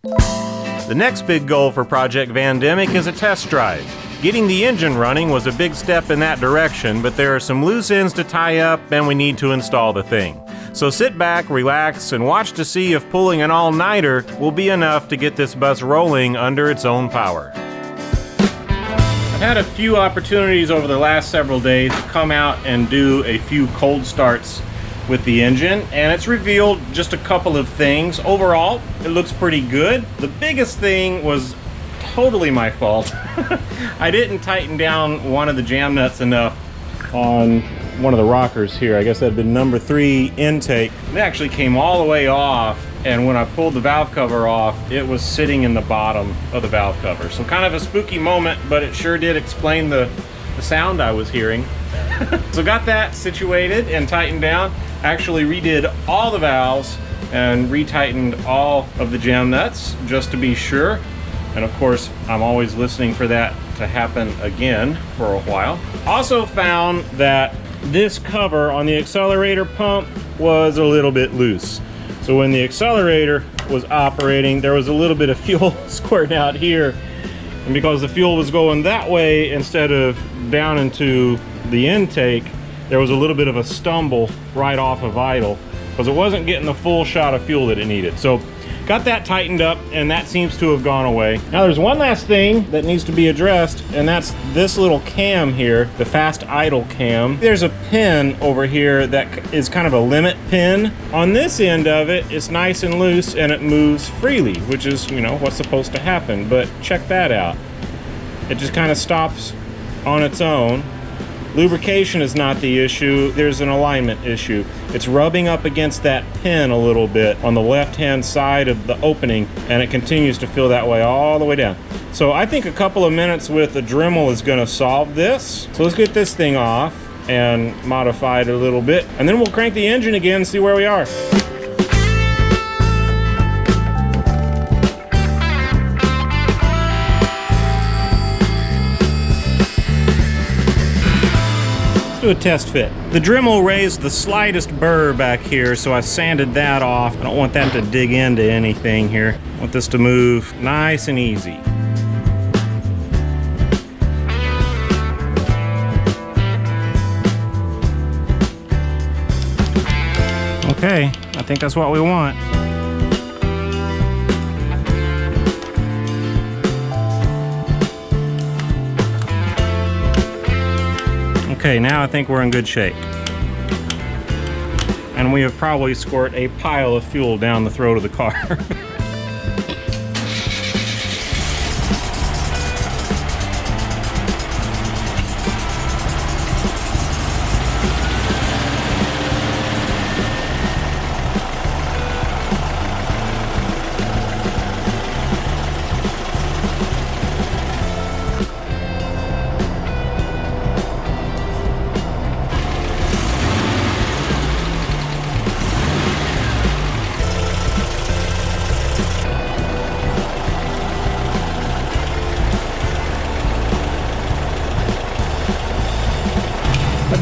The next big goal for Project Vandemic is a test drive. Getting the engine running was a big step in that direction, but there are some loose ends to tie up and we need to install the thing. So sit back, relax, and watch to see if pulling an all-nighter will be enough to get this bus rolling under its own power. I've had a few opportunities over the last several days to come out and do a few cold starts with the engine, and it's revealed just a couple of things. Overall, it looks pretty good. The biggest thing was totally my fault. I didn't tighten down one of the jam nuts enough on one of the rockers here. I guess that had been number 3 intake. It actually came all the way off, and when I pulled the valve cover off, it was sitting in the bottom of the valve cover. So kind of a spooky moment, but it sure did explain the sound I was hearing. So got that situated and tightened down. Actually redid all the valves and retightened all of the jam nuts just to be sure. And of course, I'm always listening for that to happen again for a while. Also found that this cover on the accelerator pump was a little bit loose. So when the accelerator was operating, there was a little bit of fuel squirting out here. And because the fuel was going that way instead of down into the intake, there was a little bit of a stumble right off of idle because it wasn't getting the full shot of fuel that it needed. So got that tightened up, and that seems to have gone away. Now there's one last thing that needs to be addressed, and that's this little cam here, the fast idle cam. There's a pin over here that is kind of a limit pin. On this end of it, it's nice and loose and it moves freely, which is, you know, what's supposed to happen. But check that out. It just kind of stops on its own. Lubrication is not the issue, there's an alignment issue. It's rubbing up against that pin a little bit on the left-hand side of the opening, and it continues to feel that way all the way down. So I think a couple of minutes with a Dremel is gonna solve this. So let's get this thing off and modify it a little bit, and then we'll crank the engine again and see where we are. Do a test fit. The Dremel raised the slightest burr back here, so I sanded that off. I don't want that to dig into anything here. I want this to move nice and easy. Okay, I think that's what we want. Okay, now I think we're in good shape. And we have probably squirt a pile of fuel down the throat of the car.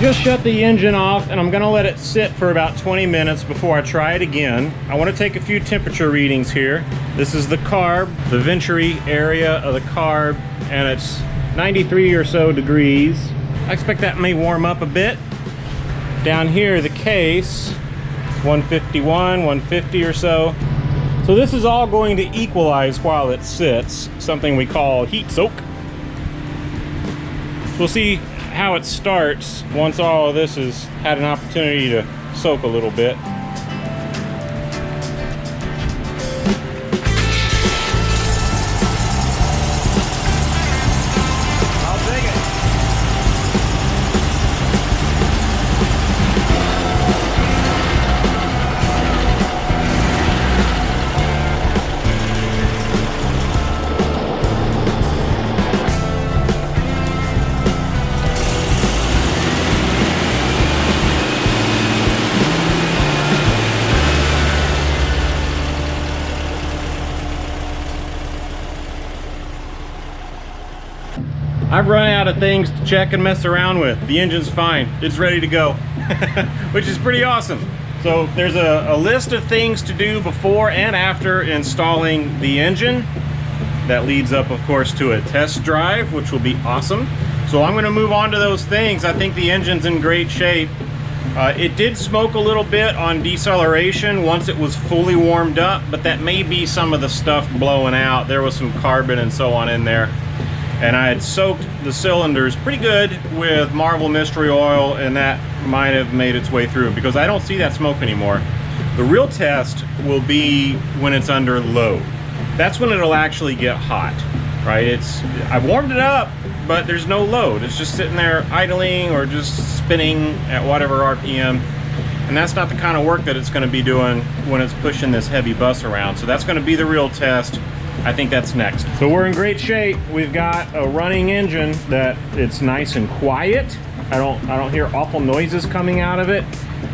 Just shut the engine off, and I'm gonna let it sit for about 20 minutes before I try it again. I want to take a few temperature readings here. This is the carb, the venturi area of the carb, and it's 93 or so degrees. I expect that may warm up a bit. Down here, the case, 151, 150 or so. So this is all going to equalize while it sits, something we call heat soak. We'll see how it starts once all of this has had an opportunity to soak a little bit. I'll dig it. I've run out of things to check and mess around with. The engine's fine. It's ready to go, which is pretty awesome. So there's a list of things to do before and after installing the engine. That leads up, of course, to a test drive, which will be awesome. So I'm going to move on to those things. I think the engine's in great shape. It did smoke a little bit on deceleration once it was fully warmed up, but that may be some of the stuff blowing out. There was some carbon and so on in there. And I had soaked the cylinders pretty good with Marvel Mystery Oil, and that might have made its way through because I don't see that smoke anymore. The real test will be when it's under load. That's when it'll actually get hot, right? I've warmed it up, but there's no load. It's just sitting there idling or just spinning at whatever RPM. And that's not the kind of work that it's going to be doing when it's pushing this heavy bus around. So that's going to be the real test. I think that's next. So we're in great shape. We've got a running engine that it's nice and quiet. I don't hear awful noises coming out of it.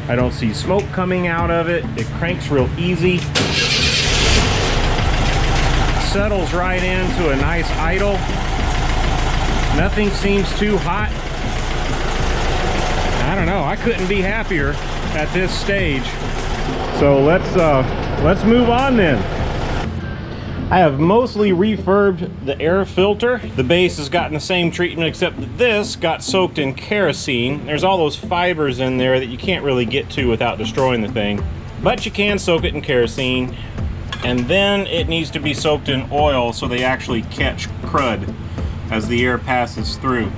I don't see smoke coming out of it. It cranks real easy. Settles right into a nice idle. Nothing seems too hot. I don't know, I couldn't be happier at this stage. So let's move on then. I have mostly refurbed the air filter. The base has gotten the same treatment, except that this got soaked in kerosene. There's all those fibers in there that you can't really get to without destroying the thing. But you can soak it in kerosene. And then it needs to be soaked in oil so they actually catch crud as the air passes through.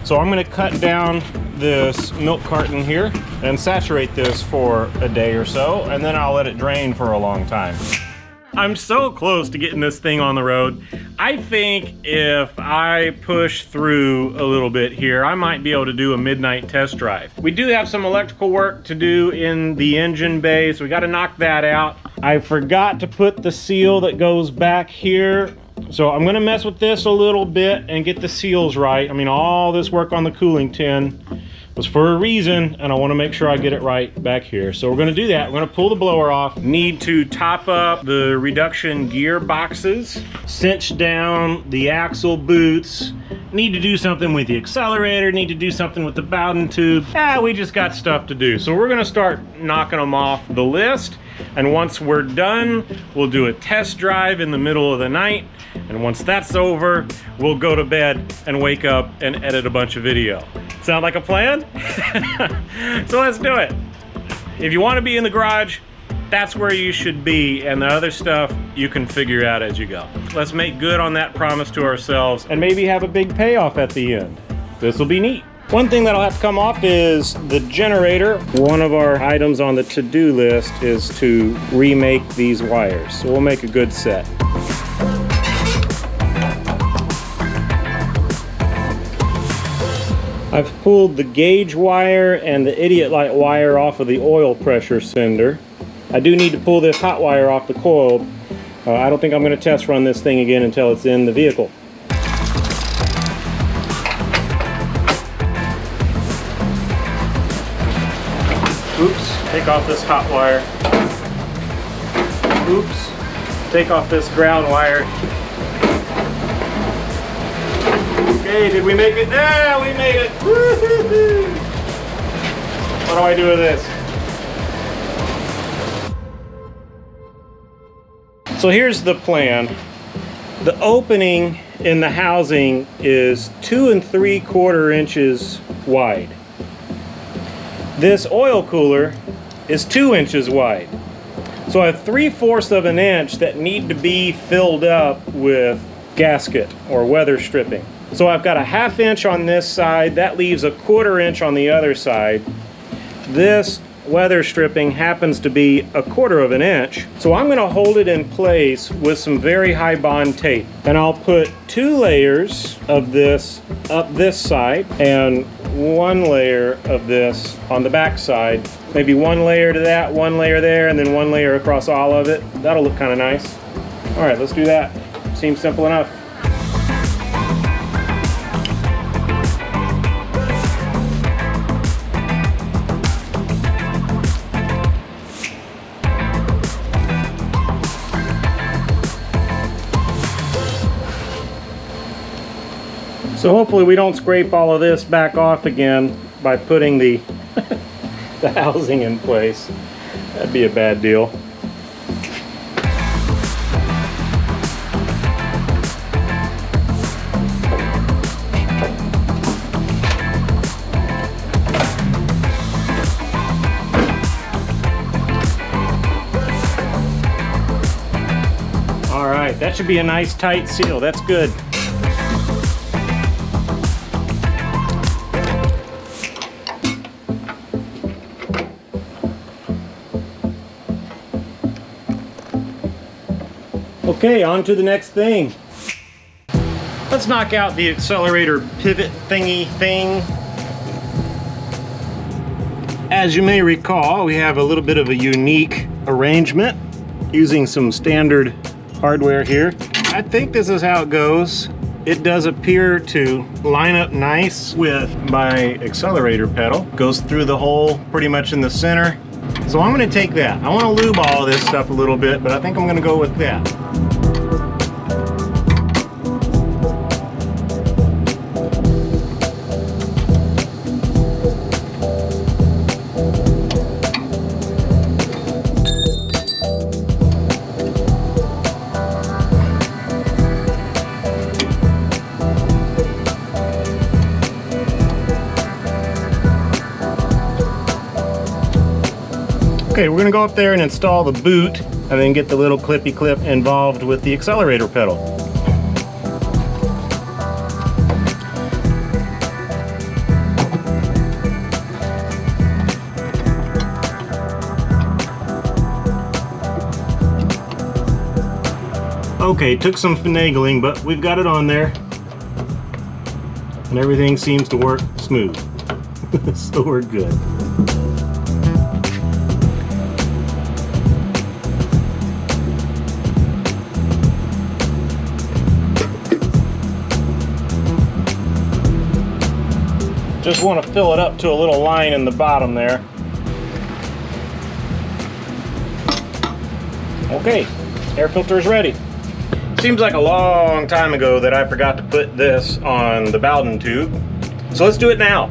So I'm going to cut down this milk carton here and saturate this for a day or so, and then I'll let it drain for a long time. I'm so close to getting this thing on the road. I think if I push through a little bit here, I might be able to do a midnight test drive. We do have some electrical work to do in the engine bay, so we got to knock that out. I forgot to put the seal that goes back here, so I'm going to mess with this a little bit and get the seals right. I mean, all this work on the cooling tin was for a reason, and I want to make sure I get it right back here. So we're going to do that. We're going to pull the blower off. Need to top up the reduction gear boxes, cinch down the axle boots, need to do something with the accelerator, need to do something with the Bowden tube. We just got stuff to do. So we're going to start knocking them off the list, and once we're done, we'll do a test drive in the middle of the night, and once that's over, we'll go to bed and wake up and edit a bunch of video. Sound like a plan? So let's do it. If you want to be in the garage, that's where you should be, and the other stuff you can figure out as you go. Let's make good on that promise to ourselves and maybe have a big payoff at the end. This will be neat. One thing that'll have to come off is the generator. One of our items on the to-do list is to remake these wires. So we'll make a good set. I've pulled the gauge wire and the idiot light wire off of the oil pressure sender. I do need to pull this hot wire off the coil. I don't think I'm going to test run this thing again until it's in the vehicle. Oops, take off this hot wire. Oops, take off this ground wire. Okay, did we make it? Yeah, we made it! Woo-hoo-hoo. What do I do with this? So here's the plan. The opening in the housing is 2 3/4 inches wide. This oil cooler is 2 inches wide. So I have 3/4 of an inch that need to be filled up with gasket or weather stripping. So I've got a 1/2 inch on this side, that leaves a 1/4 inch on the other side. This weather stripping happens to be 1/4 of an inch. So I'm going to hold it in place with some very high bond tape. And I'll put 2 layers of this up this side and 1 layer of this on the back side. Maybe 1 layer to that, 1 layer there, and then 1 layer across all of it. That'll look kind of nice. All right, let's do that. Seems simple enough. So hopefully we don't scrape all of this back off again by putting the, the housing in place. That'd be a bad deal. All right, that should be a nice tight seal. That's good. Okay, on to the next thing. Let's knock out the accelerator pivot thingy thing. As you may recall, we have a little bit of a unique arrangement using some standard hardware here. I think this is how it goes. It does appear to line up nice with my accelerator pedal. Goes through the hole pretty much in the center. So I'm gonna take that. I wanna lube all of this stuff a little bit, but I think I'm gonna go with that. Okay, we're gonna go up there and install the boot and then get the little clippy clip involved with the accelerator pedal. Okay, took some finagling, but we've got it on there. And everything seems to work smooth. So we're good. Just want to fill it up to a little line in the bottom there. Okay, air filter is ready. Seems like a long time ago that I forgot to put this on the Bowden tube. So let's do it now.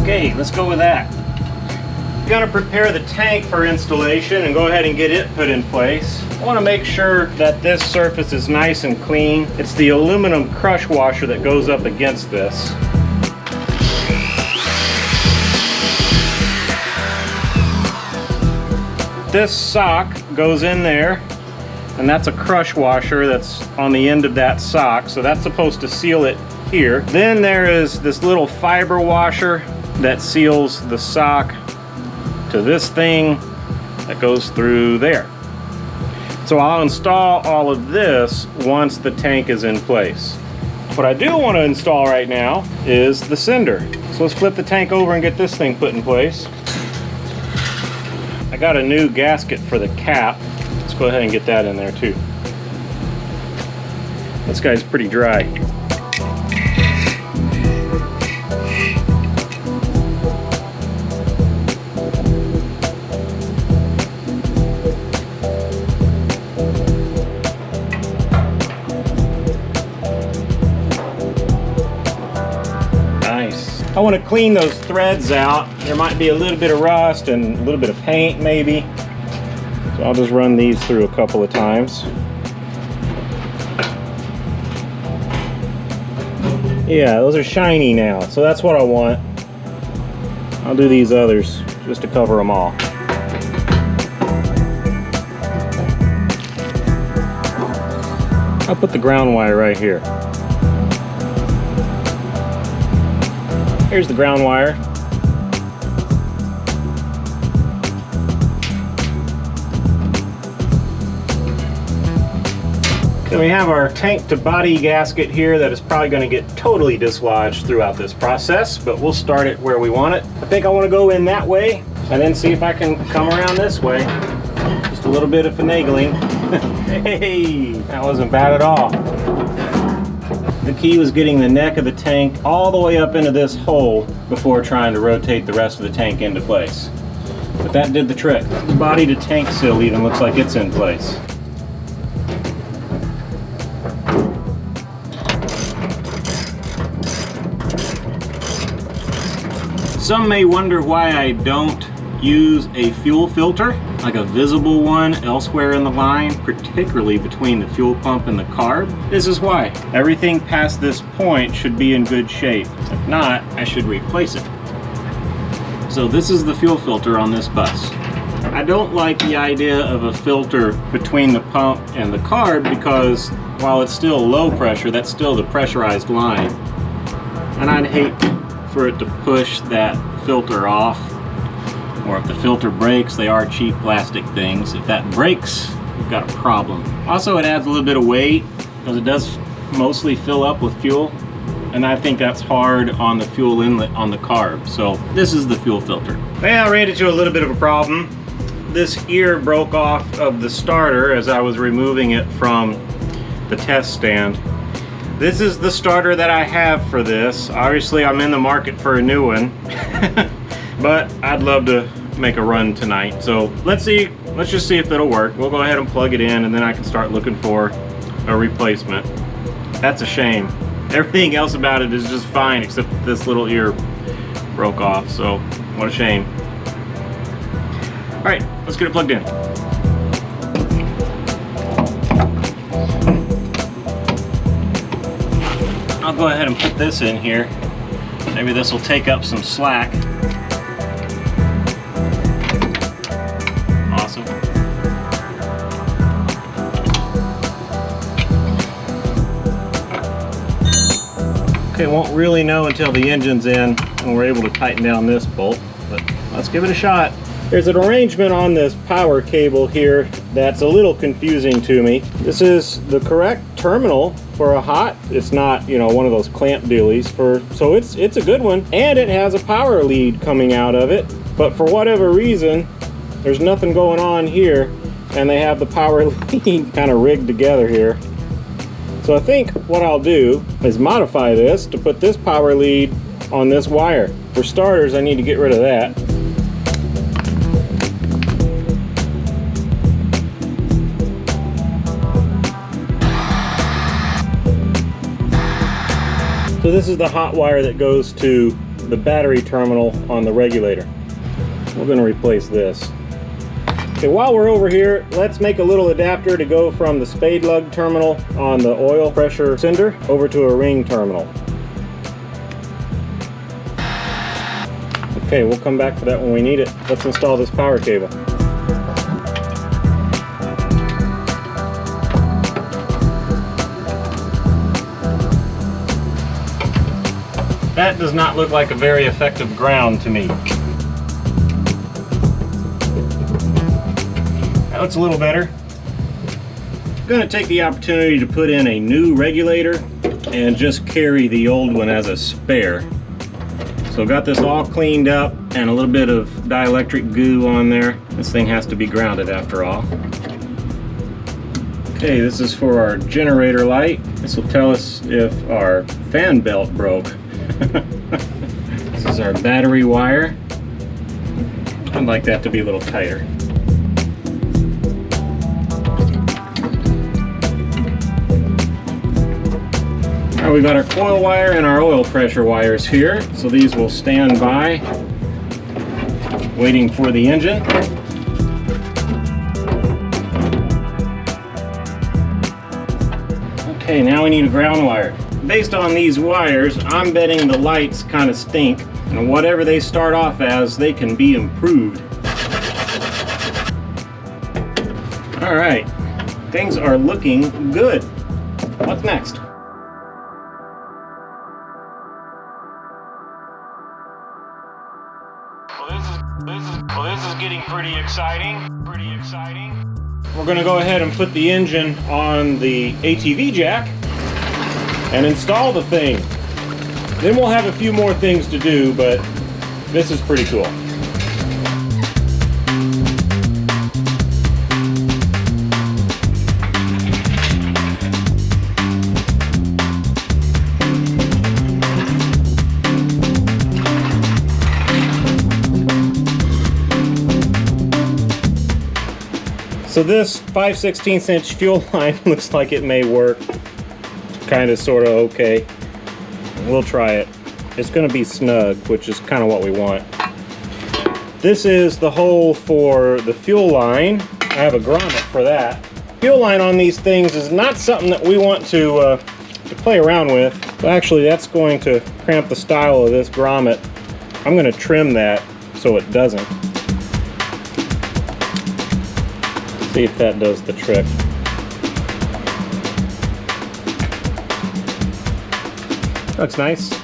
Okay, let's go with that. Going to prepare the tank for installation and go ahead and get it put in place. I want to make sure that this surface is nice and clean. It's the aluminum crush washer that goes up against this. This sock goes in there, and that's a crush washer that's on the end of that sock, so that's supposed to seal it here. Then there is this little fiber washer that seals the sock to this thing that goes through there. So I'll install all of this once the tank is in place. What I do want to install right now is the cinder. So let's flip the tank over and get this thing put in place. I got a new gasket for the cap. Let's go ahead and get that in there too. This guy's pretty dry. I want to clean those threads out. There might be a little bit of rust and a little bit of paint maybe. So I'll just run these through a couple of times. Yeah, those are shiny now, so that's what I want. I'll do these others just to cover them all. I'll put the ground wire right here. Here's the ground wire. Then we have our tank to body gasket here that is probably going to get totally dislodged throughout this process, but we'll start it where we want it. I think I want to go in that way and then see if I can come around this way. Just a little bit of finagling. Hey, that wasn't bad at all. The key was getting the neck of the tank all the way up into this hole before trying to rotate the rest of the tank into place. But that did the trick. The body to tank seal even looks like it's in place. Some may wonder why I don't use a fuel filter, like a visible one elsewhere in the line, particularly between the fuel pump and the carb. This is why. Everything past this point should be in good shape. If not, I should replace it. So this is the fuel filter on this bus. I don't like the idea of a filter between the pump and the carb because while it's still low pressure, that's still the pressurized line. And I'd hate for it to push that filter off. Or if the filter breaks, they are cheap plastic things. If that breaks, you've got a problem. Also, it adds a little bit of weight because it does mostly fill up with fuel. And I think that's hard on the fuel inlet on the carb. So this is the fuel filter. Well, I ran into a little bit of a problem. This ear broke off of the starter as I was removing it from the test stand. This is the starter that I have for this. Obviously, I'm in the market for a new one. But I'd love to make a run tonight. So let's just see if it'll work. We'll go ahead and plug it in and then I can start looking for a replacement. That's a shame. Everything else about it is just fine except this little ear broke off. So what a shame. All right, let's get it plugged in. I'll go ahead and put this in here. Maybe this will take up some slack. Awesome. Okay, won't really know until the engine's in and we're able to tighten down this bolt, but let's give it a shot. There's an arrangement on this power cable here that's a little confusing to me. This is the correct terminal for a hot. It's not, you know, one of those clamp dealies so it's a good one, and it has a power lead coming out of it, but for whatever reason there's nothing going on here and they have the power lead kind of rigged together here. So I think what I'll do is modify this to put this power lead on this wire. For starters, I need to get rid of that. So this is the hot wire that goes to the battery terminal on the regulator. We're going to replace this. Okay, while we're over here, let's make a little adapter to go from the spade lug terminal on the oil pressure sender over to a ring terminal. Okay, we'll come back to that when we need it. Let's install this power cable. That does not look like a very effective ground to me. That looks a little better. I'm going to take the opportunity to put in a new regulator and just carry the old one as a spare. So got this all cleaned up and a little bit of dielectric goo on there. This thing has to be grounded after all. Okay, this is for our generator light. This will tell us if our fan belt broke. This is our battery wire. I'd like that to be a little tighter. Alright, we've got our coil wire and our oil pressure wires here. So these will stand by, waiting for the engine. Okay, now we need a ground wire. Based on these wires, I'm betting the lights kind of stink, and whatever they start off as, they can be improved. All right, things are looking good. What's next? Well, this is getting pretty exciting. We're going to go ahead and put the engine on the ATV jack and install the thing. Then we'll have a few more things to do, but this is pretty cool. So this 5/16 inch fuel line looks like it may work kind of sort of okay. We'll try it. it's going to be snug, which is kind of what we want. This is the hole for the fuel line. I have a grommet for that. Fuel line on these things is not something that we want to play around with. So actually, that's going to cramp the style of this grommet. I'm going to trim that so it doesn't. See if that does the trick. Looks nice.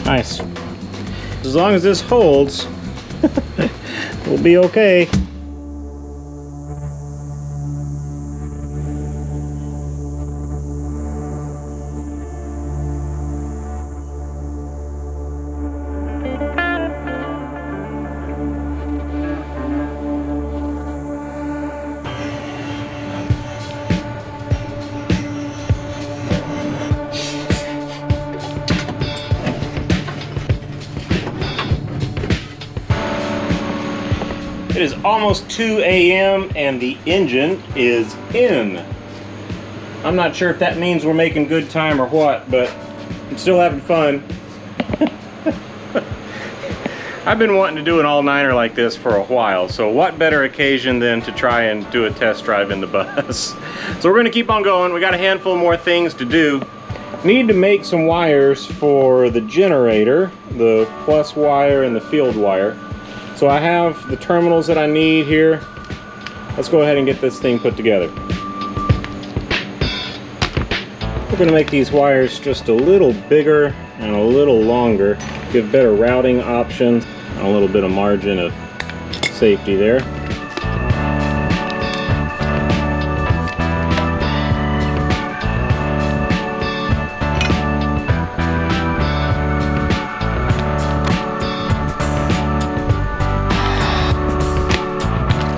Nice. As long as this holds, we'll be okay. It is almost 2 a.m. and the engine is in. I'm not sure if that means we're making good time or what, but I'm still having fun. I've been wanting to do an all-nighter like this for a while, so what better occasion than to try and do a test drive in the bus. So we're going to keep on going. We got a handful more things to do. Need to make some wires for the generator, the plus wire and the field wire. So I have the terminals that I need here. Let's go ahead and get this thing put together. We're going to make these wires just a little bigger and a little longer, give better routing options, and a little bit of margin of safety there.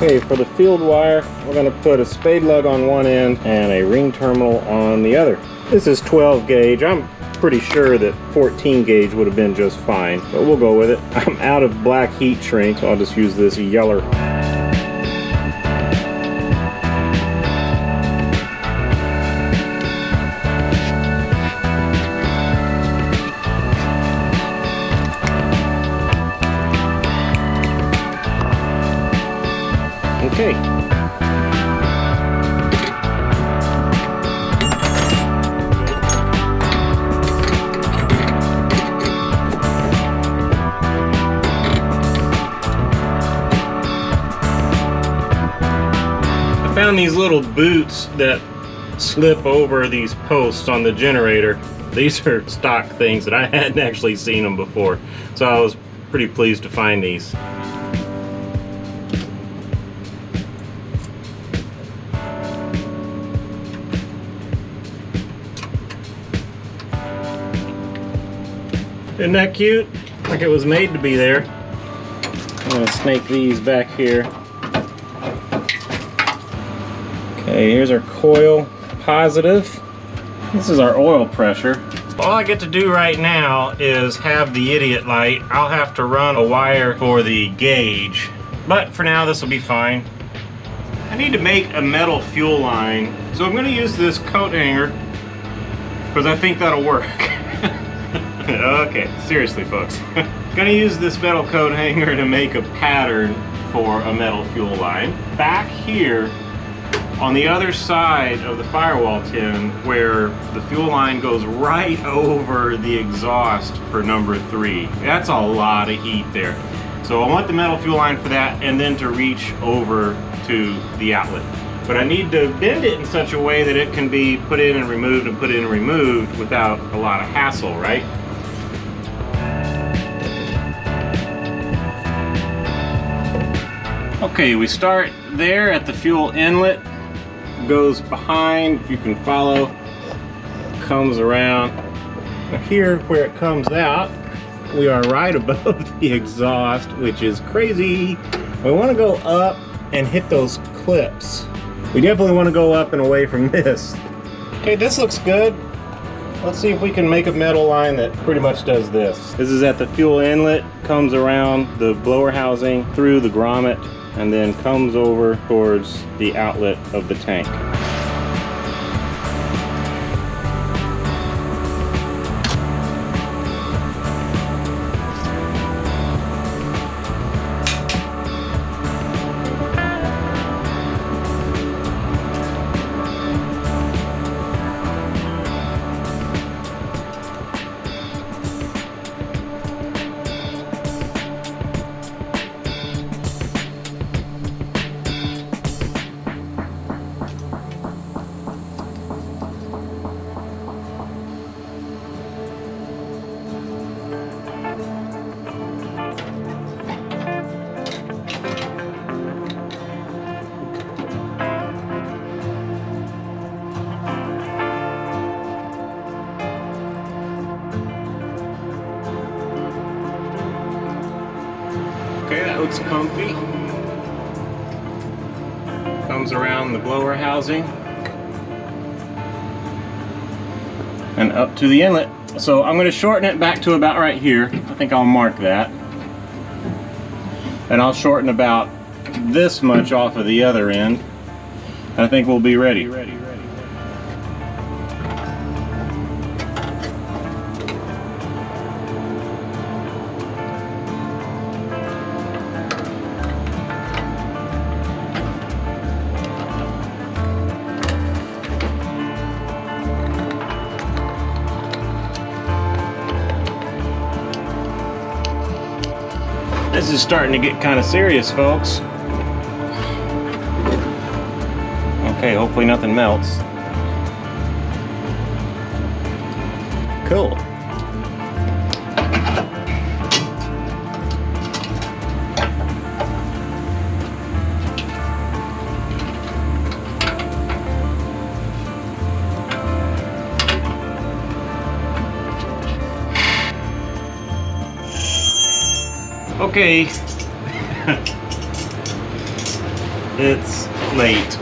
Okay, for the field wire, we're going to put a spade lug on one end and a ring terminal on the other. This is 12 gauge. I'm pretty sure that 14 gauge would have been just fine, but we'll go with it. I'm out of black heat shrink, so I'll just use this yeller. Okay. I found these little boots that slip over these posts on the generator. These are stock things that I hadn't actually seen them before, so I was pretty pleased to find these. Isn't that cute? Like it was made to be there. I'm gonna snake these back here. Okay, here's our coil positive. This is our oil pressure. All I get to do right now is have the idiot light. I'll have to run a wire for the gauge, but for now this will be fine. I need to make a metal fuel line, so I'm gonna use this coat hanger because I think that'll work. Okay, seriously folks. Gonna use this metal coat hanger to make a pattern for a metal fuel line. Back here, on the other side of the firewall tin, where the fuel line goes right over the exhaust for number 3. That's a lot of heat there. So I want the metal fuel line for that, and then to reach over to the outlet. But I need to bend it in such a way that it can be put in and removed and put in and removed without a lot of hassle, right? Okay, we start there at the fuel inlet, goes behind, if you can follow, comes around, Here where it comes out, we are right above the exhaust, which is crazy. We want to go up and hit those clips. We definitely want to go up and away from this. Okay, this looks good. Let's see if we can make a metal line that pretty much does this. This is at the fuel inlet, comes around the blower housing, through the grommet, and then comes over towards the outlet of the tank. Okay, that looks comfy. Comes around the blower housing and up to the inlet. So I'm going to shorten it back to about right here. I think I'll mark that. And I'll shorten about this much off of the other end. And I think we'll be ready. This is starting to get kind of serious, folks. Okay, hopefully nothing melts. Cool. Okay, it's late.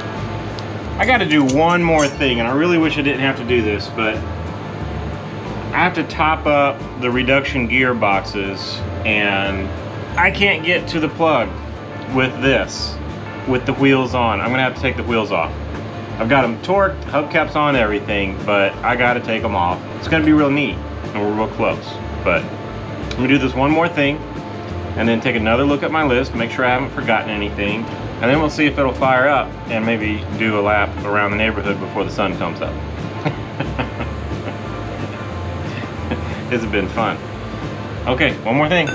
I got to do one more thing, and I really wish I didn't have to do this, but I have to top up the reduction gearboxes, and I can't get to the plug with this, with the wheels on. I'm gonna have to take the wheels off. I've got them torqued, hubcaps on, everything, but I got to take them off. It's gonna be real neat, and we're real close, but I'm gonna do this one more thing, and then take another look at my list, make sure I haven't forgotten anything, and then we'll see if it'll fire up and maybe do a lap around the neighborhood before the sun comes up. This has been fun. Okay, one more thing.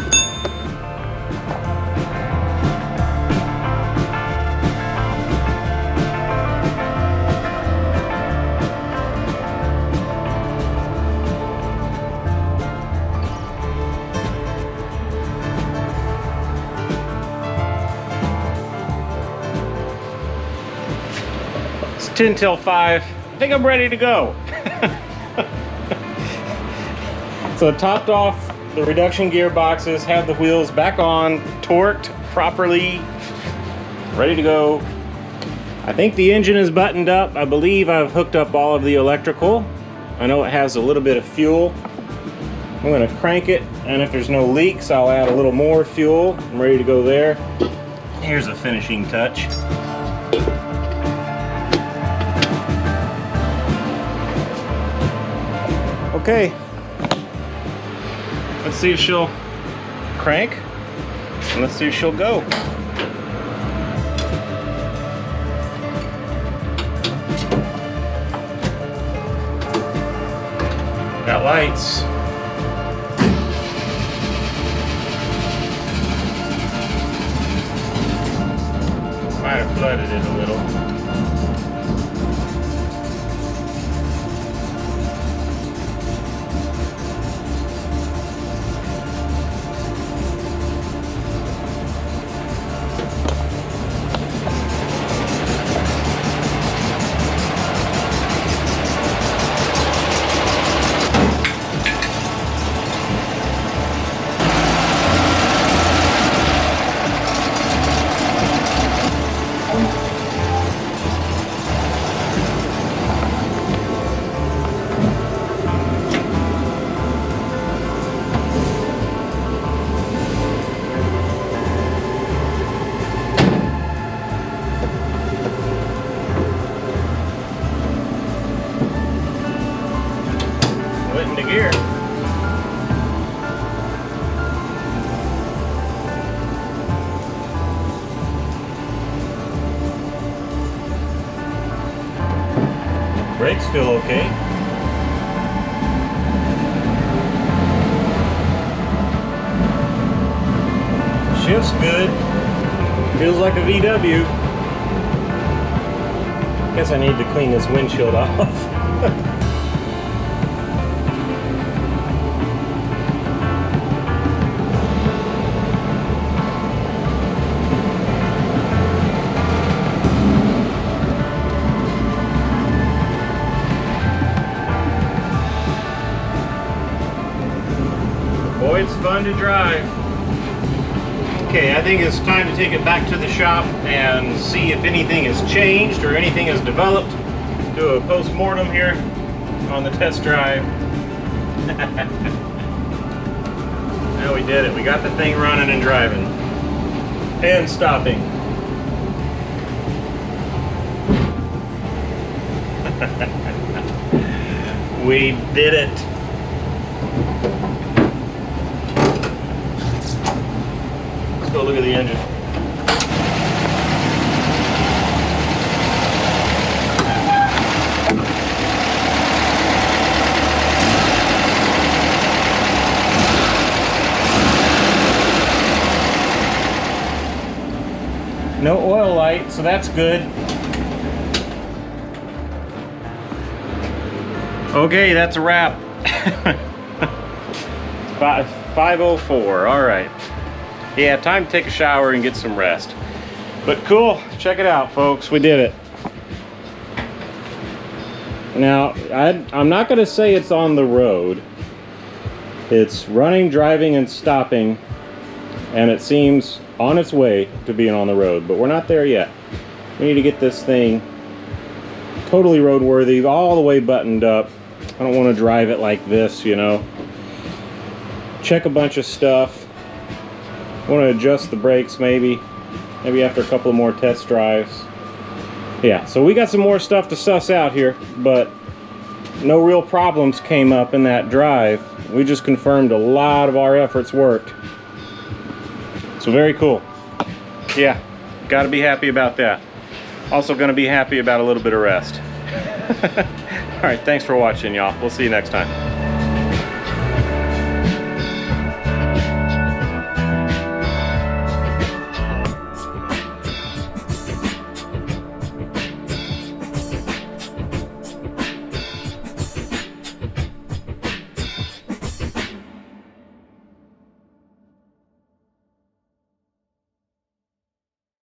It's 10 till 5. I think I'm ready to go. So topped off the reduction gearboxes, have the wheels back on, torqued properly, ready to go. I think the engine is buttoned up. I believe I've hooked up all of the electrical. I know it has a little bit of fuel. I'm going to crank it, and if there's no leaks, I'll add a little more fuel. I'm ready to go there. Here's a finishing touch. Okay, let's see if she'll crank, and let's see if she'll go. Got lights. Might have flooded it a little. Brakes feel okay. Shift's good. Feels like a VW. Guess I need to clean this windshield off. Boy, it's fun to drive. Okay, I think it's time to take it back to the shop and see if anything has changed or anything has developed. Do a post-mortem here on the test drive. Now we did it. We got the thing running and driving. And stopping. We did it. Let's go look at the engine. No oil light, so that's good. Okay, that's a wrap. 5:04, all right. Yeah, time to take a shower and get some rest. But cool, check it out, folks. We did it. Now, I'm not gonna say it's on the road. It's running, driving, and stopping, and it seems on its way to being on the road, but we're not there yet. We need to get this thing totally roadworthy, all the way buttoned up. I don't want to drive it like this, you know. Check a bunch of stuff. Want to adjust the brakes maybe after a couple of more test drives. Yeah, so we got some more stuff to suss out here, but no real problems came up in that drive. We just confirmed a lot of our efforts worked. So very cool. Yeah, got to be happy about that. Also going to be happy about a little bit of rest. All right, thanks for watching, y'all. We'll see you next time.